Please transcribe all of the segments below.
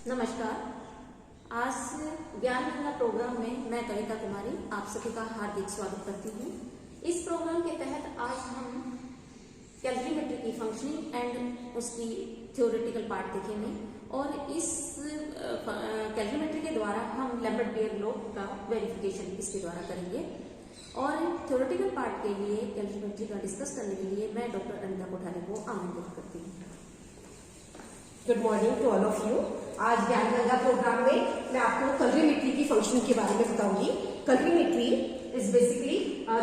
नमस्कार। आज ज्ञान गंगा प्रोग्राम में मैं कविता कुमारी आप सभी का हार्दिक स्वागत करती हूँ। इस प्रोग्राम के तहत आज हम कैलरीमेट्री की फंक्शनिंग एंड उसकी थ्योरेटिकल पार्ट देखेंगे और इस कैलरीमेट्री के द्वारा हम लैम्बर्ट-बेयर लॉ का वेरिफिकेशन इसके द्वारा करेंगे। और थ्योरेटिकल पार्ट के लिए कैलरीमेट्री का डिस्कस करने के लिए मैं डॉक्टर अनिता कोठारी को आमंत्रित करती हूँ। Good morning to all of you. आज ज्ञान गंगा प्रोग्राम में मैं आपको कैलरीमेट्री की फंक्शन के बारे में बताऊंगी। Colorimetry is basically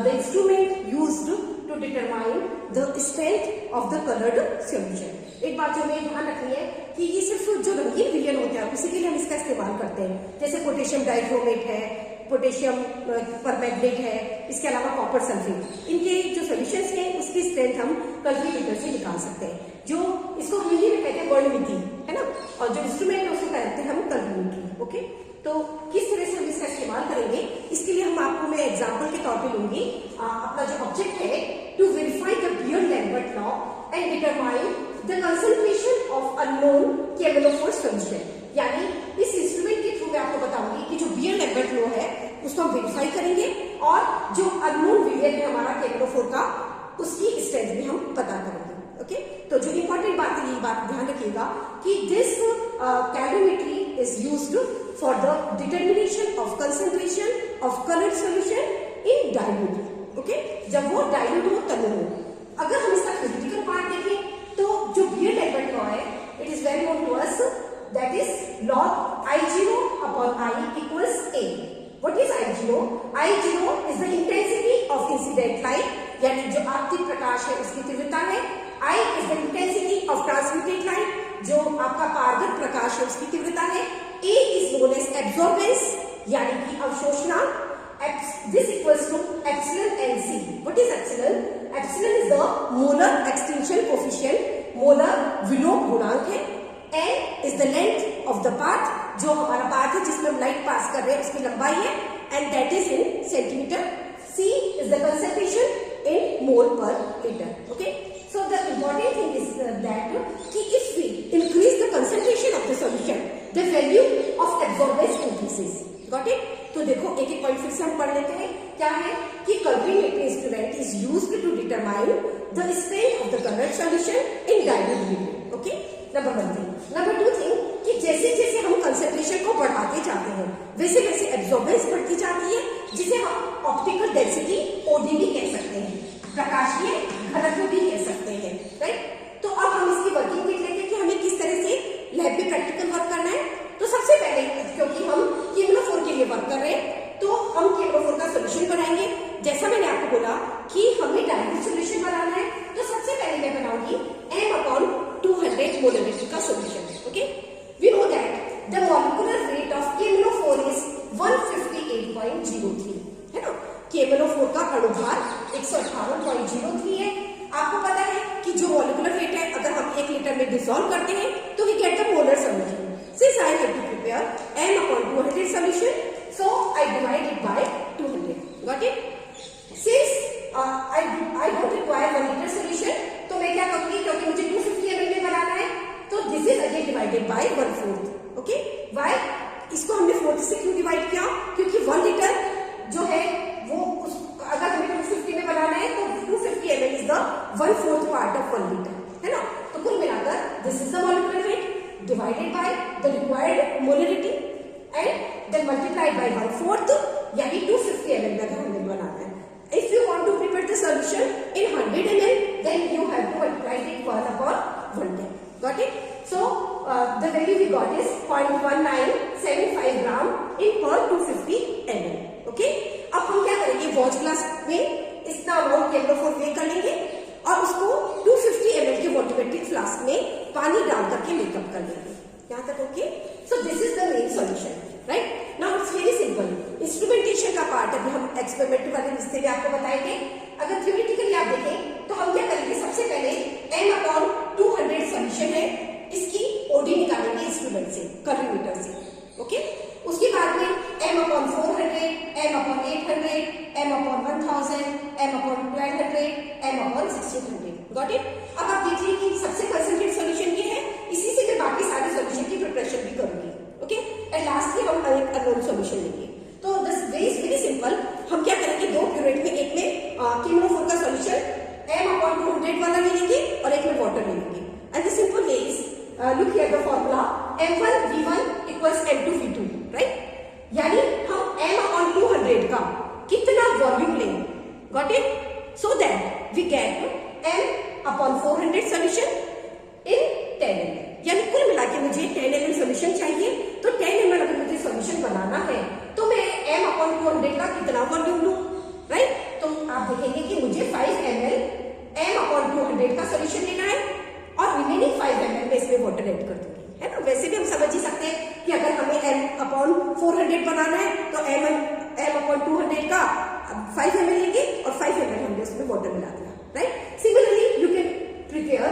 the instrument used to determine the strength of the coloured solution. एक बात जो हमें ध्यान रखनी है कि ये सिर्फ जो रंगीन विलयन होता है उसी के लिए हम इसका इस्तेमाल करते हैं, जैसे पोटेशियम डाइक्रोमेट है, पोटेशियम परमैंगनेट है, इसके अलावा कॉपर सल्फेट। इनके जो सॉल्यूशंस हैं उसकी स्ट्रेंथ हम कैलरीमीटर से निकाल सकते हैं। जो इसको हिंदी में कहते हैं वर्णमिति, है ना, और जो इंस्ट्रूमेंट है उसको कहते हैं हम कैलरीमेट्री। ओके, तो किस तरह से हम इसका इस्तेमाल करेंगे इसके लिए हम आपको मैं एग्जांपल के तौर पे लूंगी अपना जो ऑब्जेक्ट है to verify the Beer Lambert law and determine the concentration of unknown केमेलोफोर सॉल्यूशन। यानी इस इंस्ट्रूमेंट के थ्रू मैं आपको बताऊंगी कि जो बियर-लैम्बर्ट लॉ है उसको हम वेरीफाई करेंगे और जो अननोन विलयन है हमारा केमेलोफोर का उसकी स्ट्रेंथ भी हम पता करेंगे। ओके, तो जो इंपॉर्टेंट बात है ये बात ध्यान रखिएगा कि this colorimetry is used for the determination of concentration of coloured solution in dilute. Okay, जब वो डाइल्यूट हो तब हो। अगर हम इसका फिजिकल पार्ट देखें तो जो बियर-लैम्बर्ट लॉ है it is very known to us, that is log I0 upon I equals A. What is I0? I0 is the intensity of incident light, यानी जो आपतित प्रकाश है उसकी तीव्रता है। I is the intensity of transmitted light, जो आपका पारगत प्रकाश है उसकी तीव्रता है। A is known as absorbance, यानी कि अवशोषणांक। This equals to epsilon NC. What is epsilon? Epsilon is the molar extinction coefficient, molar विलोप गुणांक है। N is the length of the path, जो हमारा पाथ है जिसमें हम लाइट पास कर रहे हैं उसकी लंबाई है, and that is in centimetre. C is the concentration in mole per liter. Okay, so the important thing is that if we increase the concentration of the solution, the value of absorbance increases. Got it? तो देखो एक एक point फिर से हम पढ़ लेते हैं। क्या है कि colorimetry instrument is used to determine the strength of the coloured solution in dilute medium. Okay, number 1 thing. Number 2 thing कि जैसे जैसे हम कंसंट्रेशन को बढ़ाते जाते हैं वैसे वैसे एब्जॉर्बेंस बढ़ती जाती है, जिसे हम ऑप्टिकल डेंसिटी ओडी भी कह सकते हैं, प्रकाशीय घनत्व भी कह सकते हैं। राइट, तो अब हम इसकी वर्किंग देख लेते हैं कि हमें किस तरह से लैब में प्रैक्टिकल वर्क करना है। तो सबसे पहले क्योंकि हम केमेलोफोर के लिए वर्क कर रहे हैं तो हम केमेलोफोर का सोल्यूशन बनाएंगे। जैसा मैंने आपको बोला कि हमें डाइल्यूट सोल्यूशन बनाना है, तो सबसे पहले मैं बनाऊंगी M/200 मोलरिटी का solution. Okay, we know that the molecular weight of केमेलोफोर इज 158.03, है ना। केमेलोफोर का अणुभार 158.03 है। आपको पता है कि जो मॉलिक्यूलर वेट है अगर हम 1 लीटर में डिसॉल्व करते हैं तो we get the molar solution. Since I have to prepare M/200 solution, so I divide it by 200. Got it? Since I don't require 1 liter solution, तो मैं क्या करूंगी क्योंकि मुझे 250 ml में बनाना है, तो this is again divided by 1/4. Okay? Why? इसको हमने 4 से क्यों डिवाइड किया? क्योंकि 1 लीटर जो है वो अगर हमें 250 में बनाना है तो 250 ml is the 1/4 part of 1 liter, है ना। तो कुल मिलाकर this is the molecular weight divided by the required molarity and then multiplied by 1/4, यानी 250 ml अगर हमें बनाना है। If you want to prepare the solution in 100 ml, then you have to multiply it 1/110. Got it? So the value we got is 0.1975 gram in per 250 ml. Okay? अब हम क्या करेंगे, watch glass में इतना amount केमेलोफोर वे कर लेंगे और उसको 250 ml के वॉल्यूमेट्रिक फ्लास्क में पानी डाल करके मेकअप कर लेंगे। यहाँ तक okay? So this is the main solution. Right, now it's very simple. Instrumentation का पार्ट अभी हम एक्सपेरिमेंट वाले हिस्से में आपको बताएंगे। अगर थ्योरेटिकली आप देखें तो हम क्या करेंगे, सबसे पहले M/200 सॉल्यूशन है इसकी ओडी निकालेंगे इंस्ट्रूमेंट से, कैलरीमीटर से। ओके, उसके बाद में M/400, M/800, M/1000, M/1200, M/1600। Got it? अब आप देखिए कि सबसे कंसंट्रेट सॉल्यूशन ये है, इसी से मैं बाकी सारे सॉल्यूशन की प्रिपरेशन भी करूंगी। हम एक अननोन सॉल्यूशन लेंगे। तो this way is very simple. हम क्या करेंगे, दो प्यूरेट में, एक में KMnO4 का सॉल्यूशन m/200 वाला ले लेंगे और एक में वाटर ले लेंगे। And the simple way is look here the formula m1v1 equals m2v2, right? यानी हम m/200 का कितना वॉल्यूम लें, got it? So that we get m/400 solution in 10 ml। यानी कुल मिला के मुझे 10 ml सॉल्यूशन चाहिए। तो 10 ml अगर मुझे सॉल्यूशन बनाना है तो मैं m/200 का कितना वॉल्यूम लूं, राइट? तो आप देखेंगे कि मुझे 5 ml m/200 का सॉल्यूशन लेना है और रिमेनिंग 5 ml में इसमें वाटर ऐड कर दूंगी, है ना? वैसे भी हम समझ ही सकते हैं कि अगर हमें m/400 बनाना है तो m/200 का 5 ml लेंगे और 5 ml हमने उसमें वाटर मिला दिया, right? Similarly you can prepare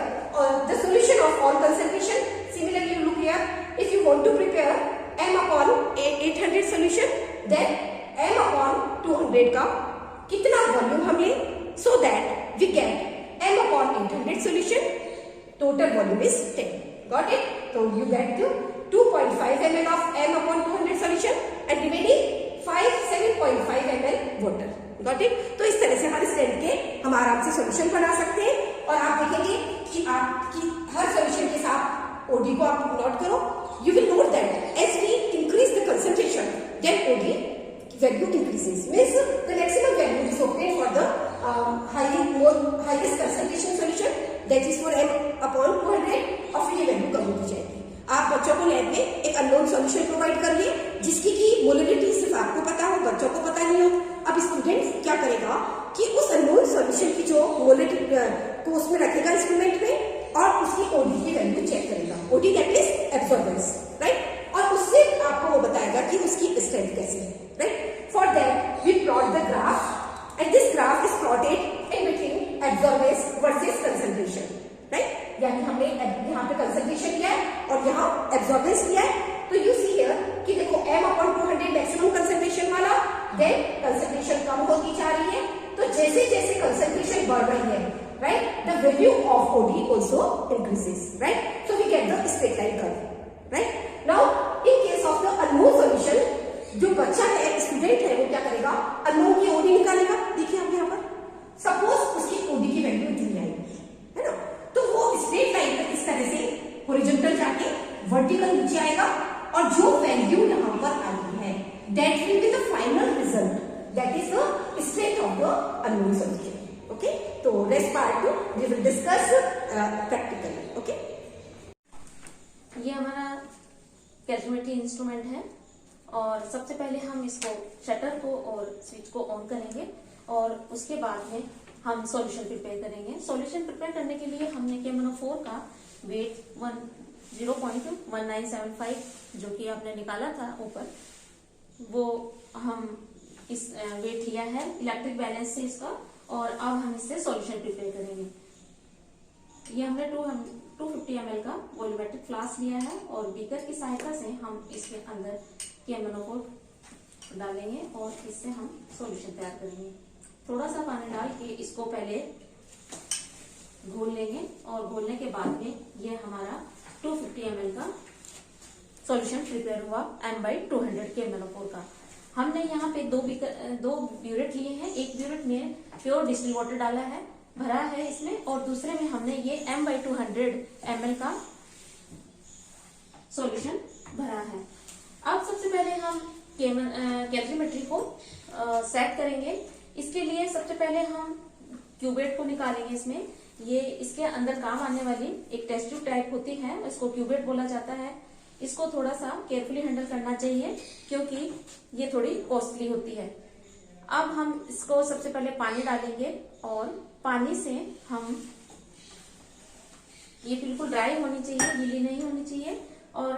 the solution of all concentration. Similarly, you look here, if you want to prepare m/800 solution, then m/200 का कितना वॉल्यूम हम लें, so that we get m/800 solution. Total volume is 10. Got it? So you get to 2.5 ml of m/200 solution and remaining 7.5 ml water. Got it? तो इस तरह से हर step के हम आराम से सॉल्यूशन बना सकते हैं। और आप देखेंगे कि आपकी हर सॉल्यूशन के साथ ओडी को आप नोट करो। You will note that as we increase the concentration then OD value increases, means the maximum value is obtained for the highest concentration solution, that is for m/200, और फिर ये value कम होती जाएगी। आप बच्चों को लैब में एक अननोन सॉल्यूशन प्रोवाइड करिए जिसकी की मोलरिटी सिर्फ आपको पता हो, बच्चों को पता नहीं हो। अब स्टूडेंट क्या करेगा कि उस अननोन सॉल्यूशन की जो मोलरिटी को उसमें रखेगा इंस्ट्रूमेंट में और उसकी ओडी की वैल्यू चेक करेगा। OD that is absorbance, right? और उससे आपको वो बताएगा कि उसकी स्ट्रेंथ कैसी है, right? For that we plot the graph and this graph is plotted in between absorbance versus concentration, right? यानी हमने यहाँ पे कंसंट्रेशन लिया है और यहाँ एब्जॉर्बेंस लिया है। तो यू सी हियर कि देखो m/200 मैक्सिमम कंसंट्रेशन वाला, देन कंसंट्रेशन कम होती जा रही है। तो जैसे जैसे कंसंट्रेशन बढ़ रही है, right, the value of OD also increases, right? So we get the straight line curve, right? Now in case of the unknown solution, जो बच्चा है, स्टूडेंट है, वो क्या करेगा, अननोन की OD निकालेगा। देखिए आप यहाँ पर सपोज उसकी OD की वैल्यू इतनी आएगी, है ना? तो वो स्ट्रेट लाइन पर इस तरह से हॉरिजॉन्टल जाके वर्टिकल नीचे आएगा और जो वैल्यू यहाँ पर आई है that will be the final result, that is the state of the unknown solution. Okay, तो next part we will discuss practically. Okay, ये हमारा कैलरीमेट्री इंस्ट्रूमेंट है और सबसे पहले हम इसको शटर को और स्विच को ऑन करेंगे और उसके बाद में हम सॉल्यूशन प्रिपेयर करेंगे। सॉल्यूशन प्रिपेयर करने के लिए हमने KMnO4 का वेट 0.1975 जो कि आपने निकाला था ऊपर, वो हम इस वेट लिया है इलेक्ट्रिक बैलेंस से इसका, और अब हम इससे सॉल्यूशन प्रिपेयर करेंगे। ये हमने 250 ml का वॉल्यूमेट्रिक फ्लास्क लिया है और बीकर की सहायता से हम इसके अंदर KMnO4 डालेंगे और इससे हम सॉल्यूशन तैयार करेंगे। थोड़ा सा पानी डाल के इसको पहले घोल लेंगे और घोलने के बाद में ये हमारा 250 ml का सॉल्यूशन प्रिपेयर हुआ m/200 KMnO4 का। हमने यहाँ पे दो ब्यूरेट लिए हैं। एक ब्यूरेट में प्योर डिस्टिल वाटर डाला है, भरा है इसमें, और दूसरे में हमने ये m/200 ml का सॉल्यूशन भरा है। अब सबसे पहले हम कैलरीमेट्री को सेट करेंगे। इसके लिए सबसे पहले हम क्यूबेट को निकालेंगे। इसमें ये इसके अंदर काम आने वाली एक टेस्ट ट्यूब टाइप होती है, इसको क्यूबेट बोला जाता है। इसको थोड़ा सा केयरफुली हैंडल करना चाहिए क्योंकि ये थोड़ी कॉस्टली होती है। अब हम इसको सबसे पहले पानी डालेंगे और पानी से हम, ये बिल्कुल ड्राई होनी चाहिए, गीली नहीं होनी चाहिए। और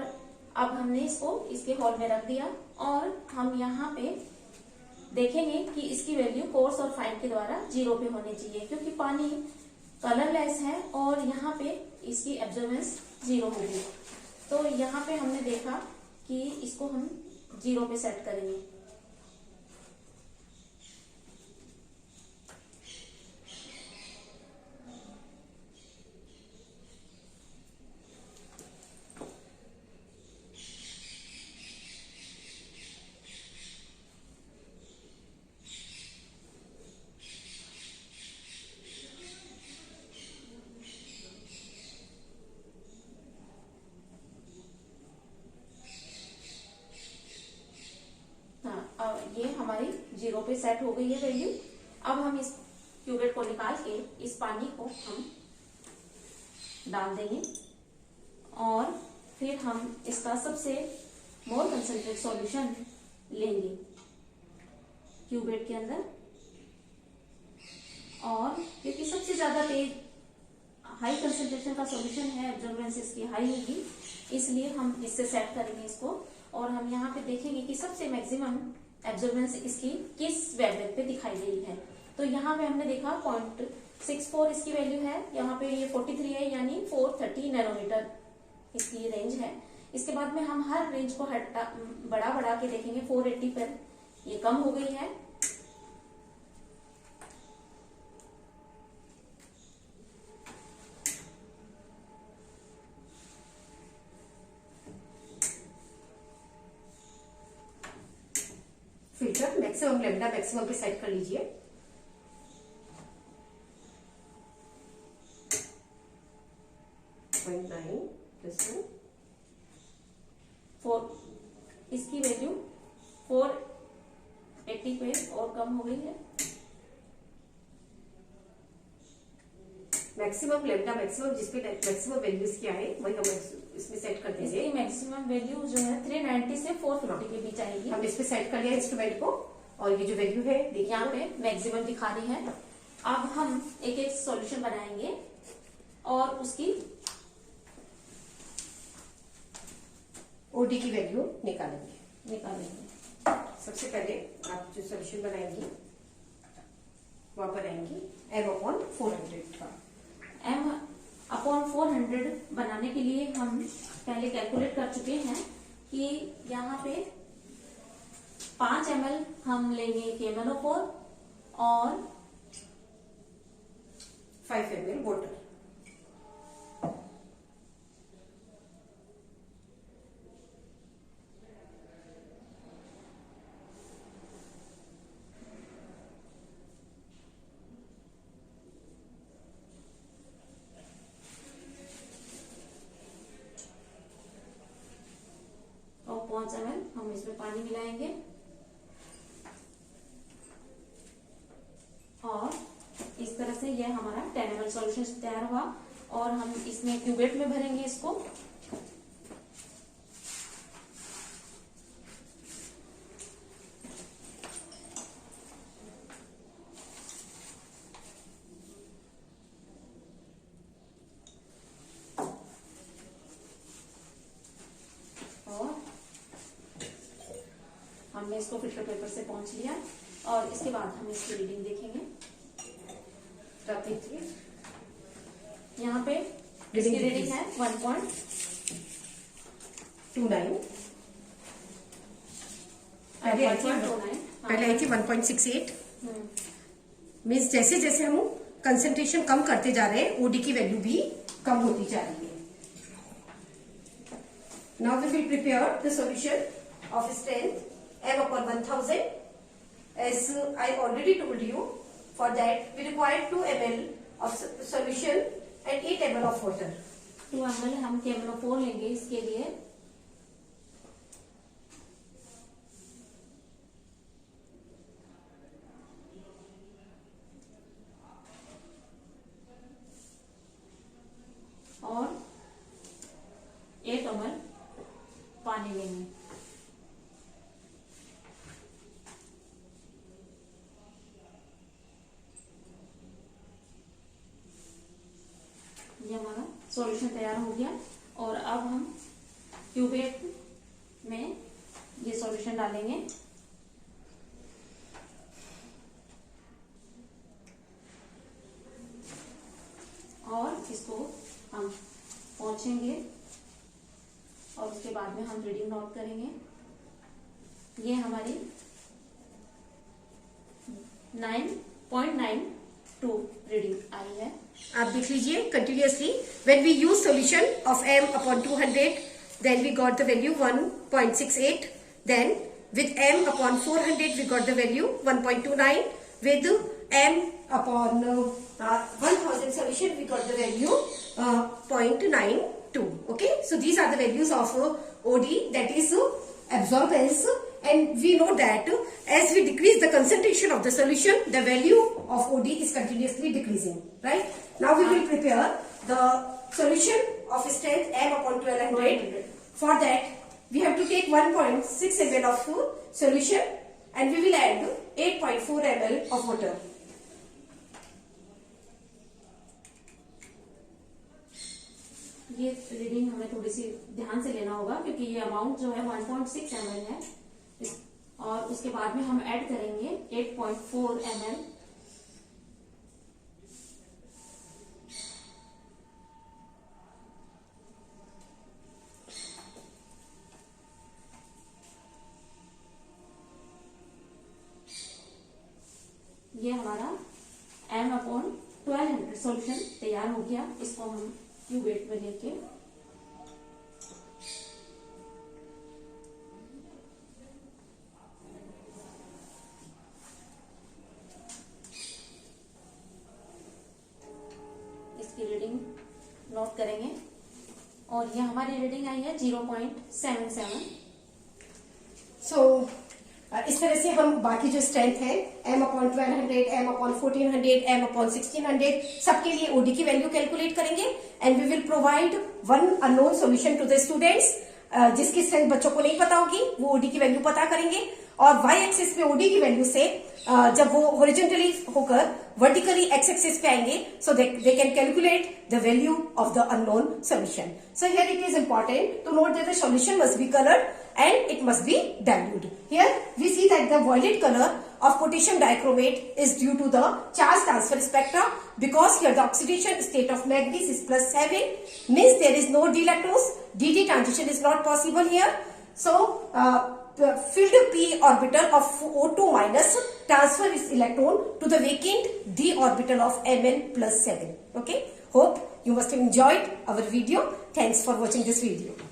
अब हमने इसको इसके हॉल में रख दिया और हम यहाँ पे देखेंगे कि इसकी वैल्यू कोर्स और फाइन के द्वारा 0 पे होनी चाहिए क्योंकि पानी कलरलेस है और यहाँ पे इसकी एब्जॉर्बेंस 0 होगी। तो यहाँ पे हमने देखा कि इसको हम 0 पे सेट करेंगे। हमारी 0 पे सेट हो गई है वैल्यू। अब हम इस क्यूबेट को निकाल के इस पानी को हम डाल देंगे और फिर हम इसका सबसे मोर कंसंट्रेट सॉल्यूशन लेंगे क्यूबेट के अंदर। और क्योंकि सबसे ज्यादा तेज हाई कंसंट्रेशन का सॉल्यूशन है, एब्जॉर्बेंस इसकी हाई होगी, इसलिए हम इससे सेट करेंगे इसको। और हम यहाँ पे देखेंगे कि सबसे मैक्सिमम एब्जॉर्बेंस इसकी किस वेवलेंथ पे दिखाई गई है। तो यहाँ पे हमने देखा 0.64 इसकी वैल्यू है, यहाँ पे ये 43 है, यानी 430 नैनोमीटर इसकी ये रेंज है। इसके बाद में हम हर रेंज को बढ़ा के देखेंगे। 480 पर ये कम हो गई है, फिल्टर मैक्सिमम लेमडा मैक्सिमम पे सेट कर लीजिए। इसकी वैल्यू 480 पे और कम हो गई है। मैक्सिमम लेमडा मैक्सिमम जिसपे मैक्सिमम वैल्यूज क्या है वही हम इसमें सेट कर देंगे। इसकी मैक्सिमम वैल्यू जो है 390 से 450 के बीच आएगी। हम इस पे सेट कर लिया इंस्ट्रूमेंट को और ये जो वैल्यू है देखिए यहाँ पे मैक्सिमम दिखा रही है। अब हम एक एक सॉल्यूशन बनाएंगे और उसकी ओडी की वैल्यू निकालेंगे। सबसे पहले आप जो सॉल्यूशन बनाएंगे वहां पर आएंगे m/400 का। m/400 बनाने के लिए हम पहले कैलकुलेट कर चुके हैं कि यहाँ पे 5 ml हम लेंगे KMnO4 और 5 ml वाटर। और 5 ml हम इसमें पानी मिलाएंगे और इस तरह से यह हमारा 10 ml सॉल्यूशन तैयार हुआ। और हम इसमें क्यूबेट में भरेंगे इसको। और हमने इसको फिल्टर पेपर से पोंछ लिया और इसके बाद हम इसकी रीडिंग देखेंगे। यहाँ पे इसकी रीडिंग है 1.29। पहले आई थी 1.68। मीन्स जैसे जैसे हम कंसंट्रेशन कम करते जा रहे हैं ओडी की वैल्यू भी कम होती जा रही है। Now we will prepare the solution of strength m/1000। As I already told you, for that we require 2 ml of solution and 8 ml of water. 2 ml हम KMnO4 लेंगे इसके लिए। और 8 ml पानी लेंगे। ये हमारा सॉल्यूशन तैयार हो गया और अब हम क्यूबेट में ये सॉल्यूशन डालेंगे। और इसको हम पोंछेंगे और उसके बाद में हम रीडिंग नोट करेंगे। ये हमारी 9.92 रीडिंग आई है। आप देख लीजिए continuously. When we use solution of m/200 then we got the value 1.68। Then with m/400 we got the value 1.29। With m/1000 solution we got the value 0.92. Okay, so these are the values of OD, that is absorbance, and we know that as we decrease the concentration of the solution, the value of OD is continuously decreasing, right? Now we will prepare the solution of strength m upon 1200. For that, we have to take 1.6 ml of solution and we will add 8.4 ml of water. ये reading हमें थोड़ी सी ध्यान से लेना होगा क्योंकि ये amount जो है 1.6 ml है और उसके बाद में हम ऐड करेंगे 8.4 ml। ये हमारा m अपॉन 1200 सॉल्यूशन तैयार हो गया। इसको हम क्यूबेट में लेके इसकी रीडिंग नोट करेंगे और ये हमारी रीडिंग आई है 0.77। सो इस तरह से हम बाकी जो स्ट्रेंथ है m upon 1200, m upon 1400, m upon 1600 सबके लिए ओडी की वैल्यू कैलकुलेट करेंगे and we will provide one unknown solution to the students. जिसकी स्ट्रेंथ बच्चों को नहीं पता होगी वो ओडी की वैल्यू पता करेंगे और वाई एक्सिस पे ओडी की वैल्यू से जब वो हॉरिजॉन्टली होकर वर्टिकली एक्स एक्सिस पे आएंगे so they can calculate the value of the unknown solution. So here it is important to note that the solution must be coloured and it must be dilute. Here we see that the violet color of potassium dichromate is due to the charge transfer spectra because here the oxidation state of manganese is +7 means there is no D-lactose. DD transition is not possible here. So the filled p orbital of O2 minus transfer its electron to the vacant d orbital of Mn +7. Okay. Hope you must have enjoyed our video. Thanks for watching this video.